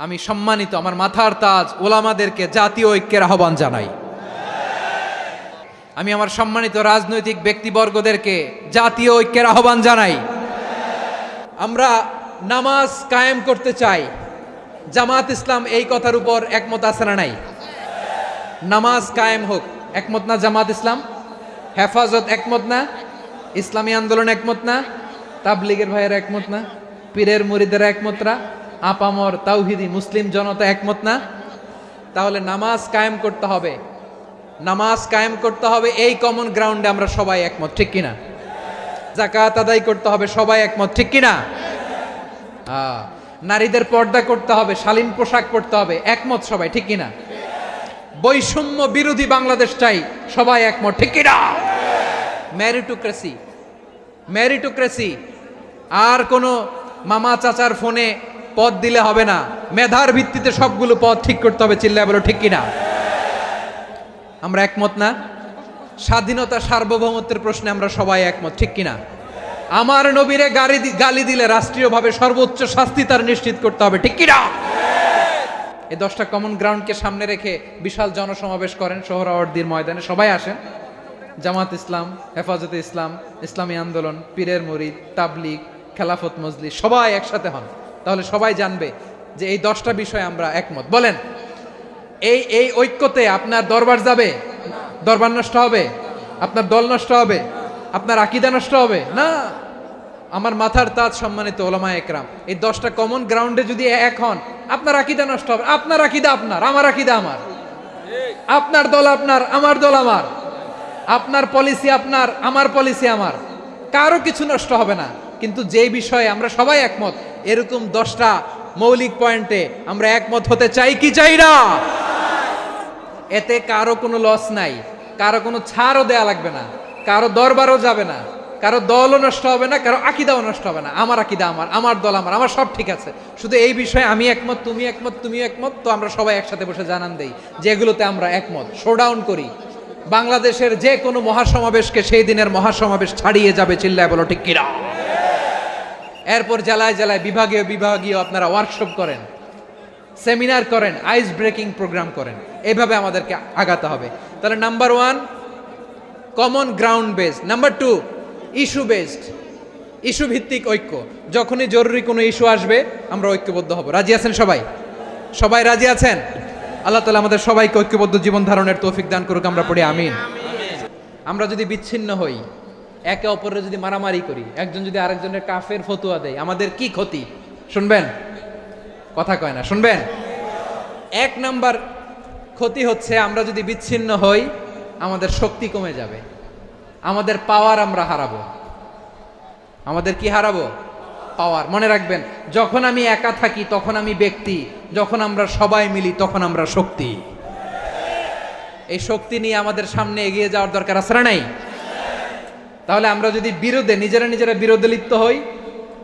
আমি সম্মানিত আমার মাথার তাজ ওলামাদেরকে জাতীয় ঐক্যের আহ্বান জানাই। আমি আমার সম্মানিত রাজনৈতিক ব্যক্তিবর্গদেরকে জাতীয় ঐক্যের আহ্বান জানাই। আমরা নামাজ কায়েম করতে চাই। জামাত ইসলাম এই কথার উপর একমত আছে না নাই? নামাজ কায়েম হোক, একমত না জামাত ইসলাম? হেফাজত একমত না? ইসলামী আন্দোলন একমত না? তাবলীগের ভাইয়েরা একমত না? পীরের মুরিদেরা একমত না? আপামর তাওহিদি মুসলিম জনতা একমত না? তাহলে নামাজ কায়েম করতে হবে। নামাজ কায়েম করতে হবে, এই কমন গ্রাউন্ডে আমরা সবাই একমত, ঠিক কিনা? যাকাত আদায় করতে হবে, সবাই একমত, ঠিক কিনা? নারীদের পর্দা করতে হবে, শালীন পোশাক পরতে হবে, একমত সবাই, ঠিক কিনা? বৈষম্য বিরোধী বাংলাদেশ চাই, সবাই একমত, ঠিক কিনা? মেরিটোক্রেসি, মেরিটোক্রেসি, আর কোনো মামা চাচার ফোনে পদ দিলে হবে না, মেধার ভিত্তিতে সবগুলো পদ ঠিক করতে হবে, চিল্লায় বলো ঠিক কিনা? আমরা একমত না? স্বাধীনতা সার্বভৌমত্বের প্রশ্নে আমরা সবাই একমত, ঠিক কিনা? আমার নবীরে গালি দিলে রাষ্ট্রীয়ভাবে সর্বোচ্চ শাস্তি তার নিশ্চিত করতে হবে, ঠিক কিনা? এই 10টা কমন গ্রাউন্ডকে সামনে রেখে বিশাল জনসমাবেশ করেন সোহরাওয়ার্দীর ময়দানে, সবাই আসেন। জামাত ইসলাম, হেফাজতে ইসলাম, ইসলামী আন্দোলন, পীরের মুরিদ, তাবলীগ, খেলাফত মজলিস, সবাই একসাথে হন, তাহলে সবাই জানবে যে এই 10টা বিষয়ে আমরা একমত। বলেন, এই ঐক্যতে আপনার দরবার যাবে? দরবার নষ্ট হবে? আপনার দল নষ্ট হবে? আপনার আকীদা নষ্ট হবে না? আমার মাথার তাজ সম্মানিত ওলামায়ে একরাম, এই 10টা কমন গ্রাউন্ডে যদি এক হন, আপনার আকীদা নষ্ট হবে? আপনার আকীদা আপনার, আমার আকীদা আমার, আপনার দল আপনার, আমার দল আমার, আপনার পলিসি আপনার, আমার পলিসি আমার, কারো কিছু নষ্ট হবে না। কিন্তু যে বিষয়ে আমরা সবাই একমত, এরকম 10টা মৌলিক পয়েন্টে আমরা একমত হতে চাই কি চাই না? এতে কারো কোনো লস নাই, কারো কোনো ছাড়ও দেয়া লাগবে না, কারো দরবারও যাবে না, কারো দলও নষ্ট হবে না, কারো আকীদাও নষ্ট হবে না। আমার আকীদা আমার, আমার দল আমার, আমার সব ঠিক আছে। শুধু এই বিষয়ে আমি একমত, তুমি একমত, তুমিও একমত, তো আমরা সবাই একসাথে বসে জানান দেই যে এগুলোতে আমরা একমত, শোডাউন করি। বাংলাদেশের যে কোনো মহাসমাবেশকে সেই দিনের মহাসমাবেশ ছাড়িয়ে যাবে, চিল্লায় বলো ঠিক কিনা? এরপর জেলায় জেলায় বিভাগীয় বিভাগীয় আপনারা ওয়ার্কশপ করেন, সেমিনার করেন, আইস ব্রেকিং প্রোগ্রাম করেন, এইভাবে আমাদেরকে আগাতে হবে। তাহলে number 1 common ground based, number 2 issue based, issue ভিত্তিক ঐক্য। যখনই জরুরি কোনো ইস্যু আসবে আমরা ঐক্যবদ্ধ হব। রাজি আছেন সবাই? সবাই রাজি আছেন? আল্লাহ তাআলা আমাদের সবাইকে ঐক্যবদ্ধ জীবন ধারণের তৌফিক দান করুক, আমরা পড়ি আমিন। আমরা যদি বিচ্ছিন্ন হই, একে অপরের যদি মারামারি করি, একজন যদি আরেকজনের কাফের ফতোয়া দেয়, আমাদের কি ক্ষতি? শুনবেন? কথা কয় না, শুনবেন? 1 নাম্বার ক্ষতি হচ্ছে, আমরা যদি বিচ্ছিন্ন হই আমাদের শক্তি কমে যাবে, আমাদের পাওয়ার আমরা হারাবো। আমাদের কি হারাবো? পাওয়ার। মনে রাখবেন, যখন আমি একা থাকি তখন আমি ব্যক্তি, যখন আমরা সবাই মিলি তখন আমরা শক্তি। এই শক্তি নিয়ে আমাদের সামনে এগিয়ে যাওয়ার দরকার আছে না নাই? তাহলে আমরা যদি নিজেরা বিরোধে লিপ্ত হই,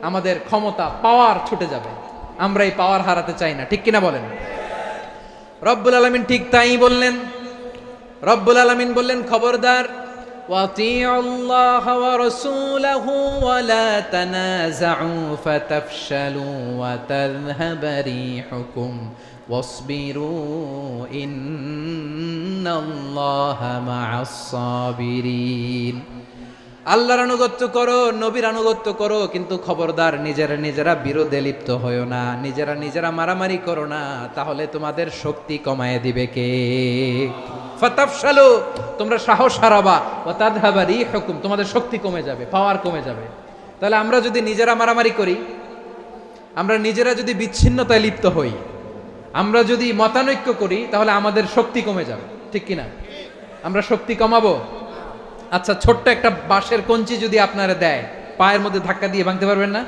আমাদের ক্ষমতা, পাওয়ার ছুটে যাবে। আমরা এই পাওয়ার হারাতে চাই না, ঠিক কিনা বলেন? রব্বুল আলামিন ঠিক তাই বললেন। রব্বুল আলামিন বললেন, খবরদার, ওয়াতিউল্লাহ ওয়া রাসূলাহু ওয়া লা তানাযাউ ফাতাফশালু ওয়া তাযহাবা রিহুকুম ওয়াসবিরু ইন্নাল্লাহা মা'আস সাবিরিন। আল্লাহর আনুগত্য করো, নবীর আনুগত্য করো, কিন্তু খবরদার নিজেরা বিরোধে লিপ্ত হয়ো না, নিজেরা মারামারি করো না, তাহলে তোমাদের শক্তি কমায় দিবে কে? ফাতাফশালু, তোমরা সাহস হারাবা, ওয়া তাযহাবা রিহুকুম, তোমাদের শক্তি কমে যাবে, পাওয়ার কমে যাবে। তাহলে আমরা যদি নিজেরা মারামারি করি, আমরা নিজেরা যদি বিচ্ছিন্নতায় লিপ্ত হই, আমরা যদি মতানৈক্য করি, তাহলে আমাদের শক্তি কমে যাবে, ঠিক কিনা? আমরা শক্তি কমাবো। আচ্ছা, ছোট্ট একটা বাঁশের কঞ্চি যদি আপনারা দেয়, পায়ের মধ্যে ধাক্কা দিয়ে ভাঙতে পারবেন না?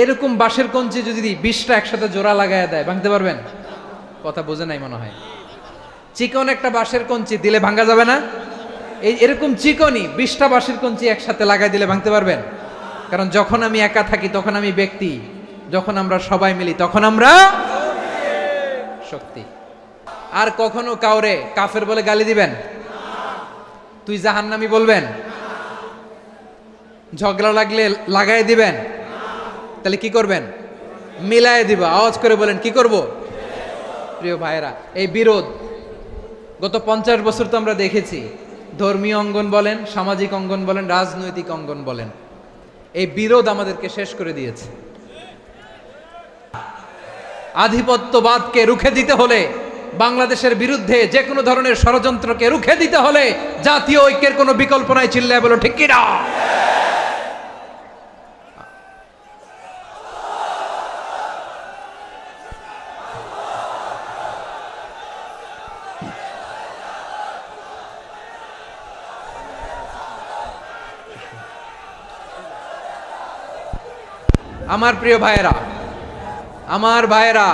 এরকম বাঁশের কঞ্চি যদি 20টা একসাথে জোড়া লাগায় দেয়, ভাঙতে পারবেন? কথা বোঝে নাই মনে হয়। চিকন একটা বাঁশের কঞ্চি দিলে ভাঙা যাবে না? এরকম চিকনই 20টা বাঁশের কঞ্চি একসাথে লাগাই দিলে ভাঙতে পারবেন? কারণ যখন আমি একা থাকি তখন আমি ব্যক্তি, যখন আমরা সবাই মিলি তখন আমরা শক্তি। আর কখনো কাউরে কাফের বলে গালি দিবেন? তুই জাহান্নামী বলবেন? ঝগড়া লাগলে লাগাই দিবেন? তাহলে কি করবেন? মিলায় দিব। আওয়াজ করে বলেন কি করব? প্রিয় ভাইরা, এই বিরোধ গত 50 বছর তো আমরা দেখেছি। ধর্মীয় অঙ্গন বলেন, সামাজিক অঙ্গন বলেন, রাজনৈতিক অঙ্গন বলেন, এই বিরোধ আমাদেরকে শেষ করে দিয়েছে। আধিপত্যবাদকে রুখে দিতে হলে, বাংলাদেশের বিরুদ্ধে যে কোনো ধরনের ষড়যন্ত্রকে রুখে দিতে হলে জাতীয় ঐক্যের কোনো বিকল্প নাই। চিল্লায় বলো ঠিক কি না? আমার প্রিয় ভাইয়েরা, আমার ভাইয়েরা,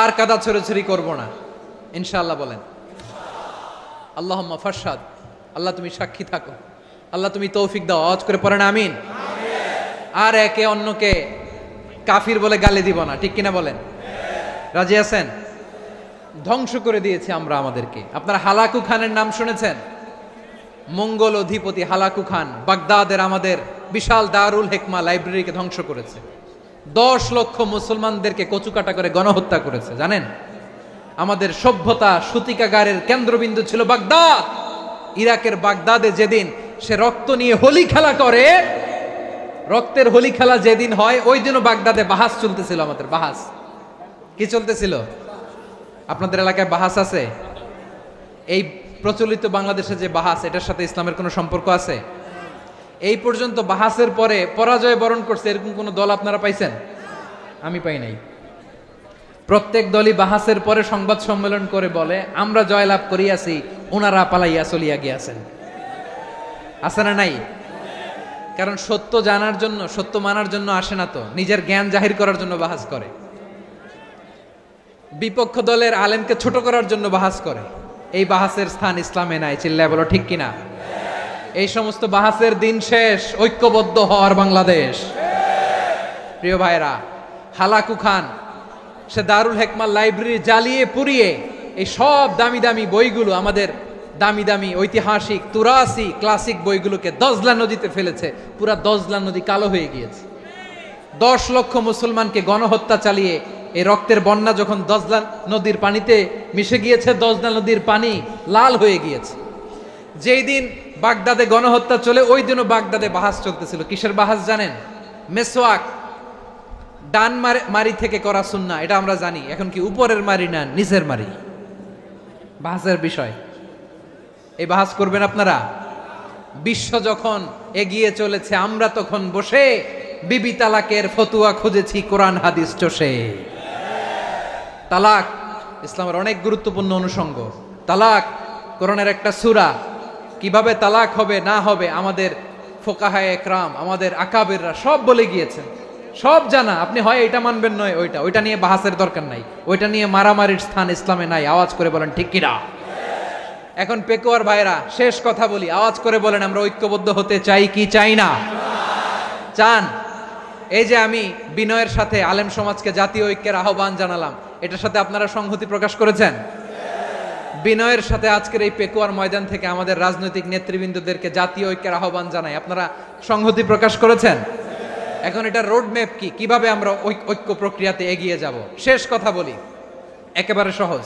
আর কাদা ছড়াছড়ি করব না ইনশাআল্লাহ। বলেন আল্লাহুম্মা ফারশাদ। আল্লাহ তুমি সাক্ষী থাকো, আল্লাহ তুমি তৌফিক দাও। আওয়াজ করে পড়েন আমিন। আর একে অন্যকে কাফির বলে গালি দিব না, ঠিক কিনা বলেন? রাজি আছেন? ধ্বংস করে দিয়েছি আমরা আমাদেরকে। আপনারা হালাকু খানের নাম শুনেছেন? মঙ্গল অধিপতি হালাকু খান বাগদাদের আমাদের বিশাল দারুল হিকমা লাইব্রেরিকে ধ্বংস করেছে। 10 লক্ষ মুসলমানদেরকে কচুকাটা করে গণহত্যা করেছে। জানেন, আমাদের সভ্যতা সূতিকাগারের কেন্দ্রবিন্দু ছিল বাগদাদ। ইরাকের বাগদাদে যেদিন সে রক্ত নিয়ে হোলি খেলা করে, রক্তের হোলি খেলা যেদিন হয়, ওই দিনও বাগদাদে বাহাস চলতেছিল। আমাদের বাহাস কি চলতেছিল? আপনাদের এলাকায় বাহাস আছে? এই প্রচলিত বাংলাদেশে যে বাহাস, এটার সাথে ইসলামের কোনো সম্পর্ক আছে? এই পর্যন্ত বাহাসের পরে পরাজয় বরণ করছে এরকম কোন দল আপনারা পাইছেন? আমি পাই নাই। প্রত্যেক দলই বাহাসের পরে সংবাদ সম্মেলন করে বলে আমরা জয়লাভ করিয়াছি, ওনারা পালাইয়া চলিয়া গিয়াছেন। আছে না নাই? কারণ সত্য জানার জন্য, সত্য মানার জন্য আসে না তো, নিজের জ্ঞান জাহির করার জন্য বাহাস করে। বিপক্ষ দলের আলেমকে ছোট করার জন্য বাহাস করে। এই বাহাসের স্থান ইসলামে নাই। চিল্লায় বলো ঠিক কিনা? এই সমস্ত বাহাসের দিন শেষ। ঐক্যবদ্ধ হওয়ার বাংলাদেশ। প্রিয় ভাইরা, হালাকু খান সে দারুল হিকমা লাইব্রেরি জ্বালিয়ে পুড়িয়ে এই সব দামি দামি বইগুলো, আমাদের দামি দামি ঐতিহাসিক তুরাসি ক্লাসিক বইগুলোকে দজলা নদীতে ফেলেছে। পুরা দজলা নদী কালো হয়ে গিয়েছে। 10 লক্ষ মুসলমানকে গণহত্যা চালিয়ে এই রক্তের বন্যা যখন দজলা নদীর পানিতে মিশে গিয়েছে, দজলা নদীর পানি লাল হয়ে গিয়েছে। যেই দিন বাগদাদে গণহত্যা চলে, ওই দিনও বাগদাদে বাহাস চলতেছিল। কিসের বাহাস জানেন? মেসওয়াক, ডান মারি থেকে করা সুন্নাহ, এটা আমরা জানি। এখন কি উপরের মারি না নিচের মারি? বাহাসের বিষয়। এই বাহাস করবেন আপনারা? বিশ্ব যখন এগিয়ে চলেছে, আমরা তখন বসে বিবি তালাকের ফতুয়া খুঁজেছি কোরআন হাদিস চষে। তালাক ইসলামের অনেক গুরুত্বপূর্ণ অনুষঙ্গ। তালাক কোরআনের একটা সূরা। কিভাবে তালাক হবে না হবে আমাদের ফোকাহায়ে একরাম, আমাদের আকাবেররা সব বলে গিয়েছেন, সব জানা। আপনি হয় এটা মানবেন, নয় ওইটা। ওইটা নিয়ে বাহাসের দরকার নাই, ওইটা নিয়ে মারামারির স্থান ইসলামে নাই। আওয়াজ করে বলেন ঠিক কিনা? এখন পেকুয়ার ভাইরা, শেষ কথা বলি, আওয়াজ করে বলেন আমরা ঐক্যবদ্ধ হতে চাই কি চাই না? চান? এই যে আমি বিনয়ের সাথে আলেম সমাজকে জাতীয় ঐক্যের আহ্বান জানালাম, এটার সাথে আপনারা সংহতি প্রকাশ করেছেন? বিনয়ের সাথে আজকের এই পেকুয়ার ময়দান থেকে আমাদের রাজনৈতিক নেতৃবৃন্দদেরকে জাতীয় ঐক্যের আহ্বান জানাই, আপনারা সংহতি প্রকাশ করেছেন? এখন এটা রোড ম্যাপ কি, কিভাবে আমরা ঐক্য প্রক্রিয়াতে এগিয়ে যাব? শেষ কথা বলি, একেবারে সহজ।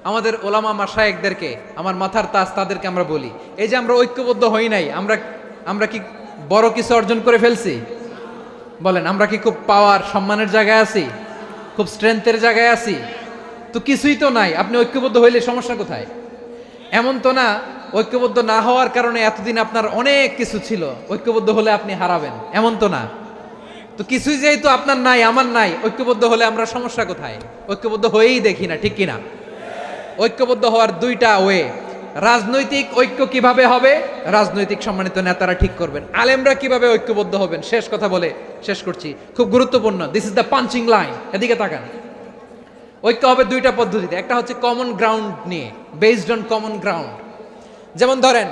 আমাদের ওলামা মাশায়েখদেরকে, আমার মাথার তাজ, তাদেরকে আমরা বলি, এই যে আমরা ঐক্যবদ্ধ হই নাই, আমরা কি বড় কিছু অর্জন করে ফেলছি? বলেন, আমরা কি খুব পাওয়ার সম্মানের জায়গায় আছি? খুব স্ট্রেংথের জায়গায় আছি? তো কিছুই তো নাই। আপনি ঐক্যবদ্ধ হইলে সমস্যা কোথায়? এমন তো না ঐক্যবদ্ধ না হওয়ার কারণে এতদিন আপনার অনেক কিছু ছিল, ঐক্যবদ্ধ হলে আপনি হারাবেন, এমন তো না। তো কিছুই যেহেতু আপনার নাই, আমার নাই, ঐক্যবদ্ধ হলে আমরা সমস্যা কোথায়? ঐক্যবদ্ধ হয়েই দেখি না, ঠিক কিনা? ঐক্যবদ্ধ হওয়ার দুইটা ওয়ে। রাজনৈতিক ঐক্য কিভাবে হবে? রাজনৈতিক সম্মানিত নেতারা ঠিক করবেন। আলেমরা কিভাবে ঐক্যবদ্ধ হবেন? শেষ কথা বলে শেষ করছি, খুব গুরুত্বপূর্ণ। This is the punching line. এদিকে তাকান। ঐক্য হবে দুইটা পদ্ধতিতে। একটা হচ্ছে কমন গ্রাউন্ড নিয়ে, বেসড অন কমন গ্রাউন্ড। যেমন ধরেন